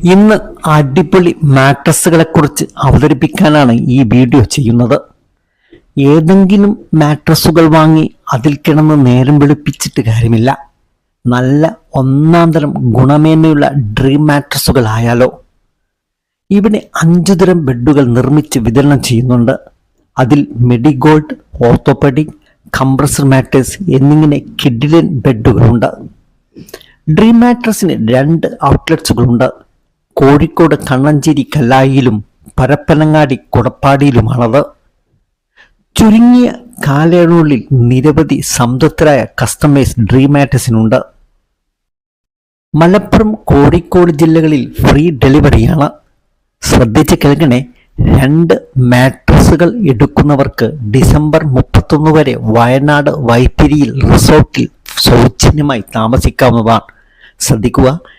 ഇന്ന് അടിപൊളി മാട്രസുകളെ കുറിച്ച് അവതരിപ്പിക്കാനാണ് ഈ വീഡിയോ ചെയ്യുന്നത്. ഏതെങ്കിലും മാട്രസുകൾ വാങ്ങി അതിൽ കിടന്ന് നേരം വെളുപ്പിച്ചിട്ട് കാര്യമില്ല. നല്ല ഒന്നാന്തരം ഗുണമേന്മയുള്ള ഡ്രീം മാട്രസുകൾ ആയാലോ. ഇവിടെ 5 തരം ബെഡുകൾ നിർമ്മിച്ച് വിതരണം ചെയ്യുന്നുണ്ട്. അതിൽ മെഡിഗോൾഡ്, ഓർത്തോപെഡിക്, കംപ്രസർ മാട്രസ് എന്നിങ്ങനെ കിഡിലൻ ബെഡുകളുണ്ട്. ഡ്രീം മാട്രസിന് 2 ഔട്ട്ലെറ്റ്സുകളുണ്ട്. കോഴിക്കോട് കണ്ണഞ്ചേരി കല്ലായിയിലും പരപ്പനങ്ങാടി കുടപ്പാടിയിലുമാണത്. ചുരുങ്ങിയ കാലയളവിനുള്ളിൽ നിരവധി സംതൃപ്തരായ കസ്റ്റമേഴ്സ് ഡ്രീം മാട്രസിനുണ്ട്. മലപ്പുറം, കോഴിക്കോട് ജില്ലകളിൽ ഫ്രീ ഡെലിവറിയാണ്. ശ്രദ്ധിച്ച് കേൾക്കണേ. 2 മാട്രസുകൾ എടുക്കുന്നവർക്ക് ഡിസംബർ 31 വരെ വയനാട് വൈത്തിരിയിൽ റിസോർട്ടിൽ സൗജന്യമായി താമസിക്കാവുന്നതാണ്. ശ്രദ്ധിക്കുക,